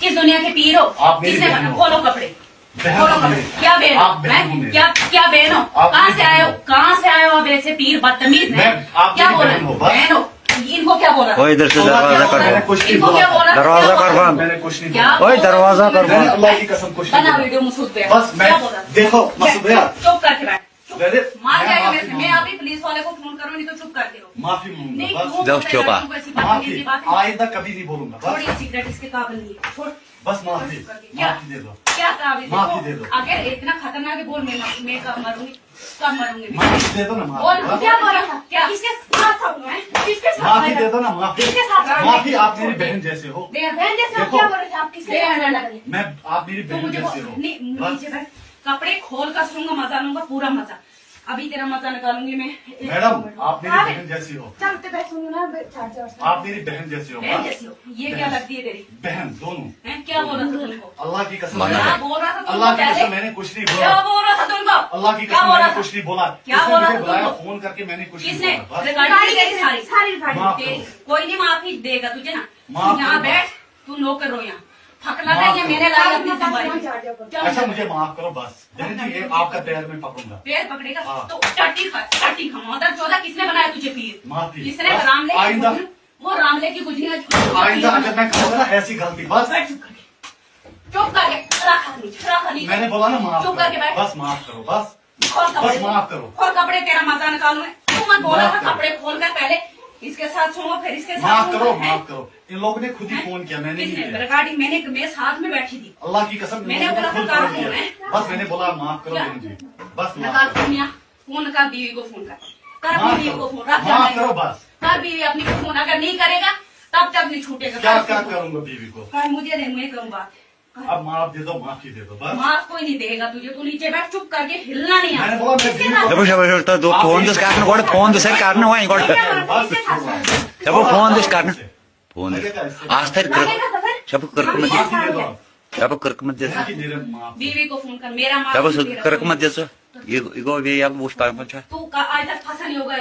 किस दुनिया के पीर हो? किसने बना? खोलो कपड़े, खोलो कपड़े। क्या बहन हो? क्या बहन हो? कहाँ से आए हो? कहाँ से आए हो? अब ऐसे पीर बदतमीज है। क्या बोला? बहन हो? इनको क्या बोला? ओए इधर से दरवाजा कर बंद। इनको क्या बोला? दरवाजा कर बंद। मैंने कुछ नहीं बोला। ओए दरवाजा कर बंद। अल्लाह की कसम कुछ नहीं बना बोला। वीडियो मसूद भैया। बस मैं देखो मसूद भैया चुप करके बैठ। अरे, मार मैं जाएगा माफी वैसे। मैं अभी पुलिस वाले को फोन करूँ, नहीं तो चुप करके रहो। माफी मांगूंगा नहीं बस क्यों जाओ, बोल चुप रहे आ। हो? ऐसी माफी बात नहीं। आइंदा कभी नहीं बोलूंगा बस छोड़िए सिगरेट, इसके काबिल नहीं है। छोड़। बस माफी क्या? माफी दे दो क्या काबिल? माफी दे दो। अगर इतना खतरनाक है बोल, मैं कब मरूंगी? कब मरूंगी? माफी दे दो ना बोल माफी क्या बोला था? क्या किसके साथ था मैं? किसके साथ माफी था? दे दो ना माफी किसके साथ था? माफी आप मेरी बहन जैसे हो बहन जैसे हो? देखो। क्या बोल रहे थे आप? किसके साथ? मैं आप मेरी तो बहन मुझे जैसे हो नहीं, बस नीचे बैठ। कपड़े खोल कर सूंगा, मजा लूंगा, पूरा मजा। अभी तेरा मजा निकालूंगी मैं। मैडम आप मेरी बहन जैसी हो चलते बैठूंगी ना चार्जर। आप मेरी बहन जैसी हो बहन बस जैसी हो? ये क्या लगती है तेरी? बहन दोनों हैं? क्या बोला था तुमको? अल्लाह की कसम माना क्या मैंने- बोल रहा था तुमको अल्लाह की पहले? कसम मैंने कुछ नहीं क्या बोला बोल रहा था तुमको? अल्लाह की क्या कसम बोला मैंने था? कुछ नहीं बोला क्या इसने बोला मुझे था बुलाया तुमको? फोन करके मैंने कुछ नहीं किसने? बोला बस रिकॉर्डिंग तेरी सारी सारी माफ तेरी। करो। कोई नहीं माफी देगा तुझे ना। माफ तू यहाँ करो। बैठ, तू नौकर रो यहाँ। थकला माफ नहीं है, करो। मैंने लाई अपनी जिम्मेदारी। अच्छा मुझे माफ करो बस बहन जी ये आपका पैर में पकड़ूंगा पैर पकड़ेगा हाँ। तो टट्टी खा मदर चौदह। किसने बनाया तुझे पीर? माफी किसने? बस रामले की आइंदा गुजरी- वो रामले की गुजरी है। आइंदा अगर मैं करूंगा ना ऐसी गलती बस बैठ चुप करके। चुप करके रखा नीचे, रखा नीचे। मैंने बोला ना माफ चुप करके करो बैठ। बस माफ करो बस खोल कपड़े। बस माफ करो। खोल कपड़े, तेरा मजा निकालू मैं। तू मत बोला माफ था करो। कपड़े खोल कर पहले इसके साथ सोऊंगा फिर इसके साथ माफ सोऊंगा, करो हैं? माफ करो इन लोगों ने खुद ही फोन किया मैंने नहीं किसने? किया रिकॉर्डिंग मैंने मेरे साथ में बैठी थी। अल्लाह की कसम इन मैंने लोगों ने बोला खुद था फोन फोन है। किया बस मैंने बोला माफ करो क्या? बहन जी बस निकाल माफ करो फोन यहाँ। फोन कर बीवी को फोन कर। कर माफ बीवी करो को फोन रख। माफ करो बस कर बीवी अपनी को फोन। अगर नहीं करेगा तब तक नहीं छूटेगा। क्या कर क्या उसको। करूंगा बीवी को कर मुझे दे, मैं करूँ बात। अब माफ दे दो माफी दे दो बस माफ कोई नहीं देगा तुझे। तू नीचे बैठ, चुप करके हिलना नहीं। मैंने बोला मैं बीवी को जब जब तो दो फोन दिस करने गोड़ फोन दिस करने वहीं गोड़ जब वो फोन दिस करने फोन आज तक जब करक मत माफी दे दो जब करक मत दे माफी दे दो माफ बीवी को फोन कर। मेरा माफ जब नहीं दे रहा। करक मत दे ये वो ये अब उस टाइम पर तू आज तक फंसा नहीं होगा।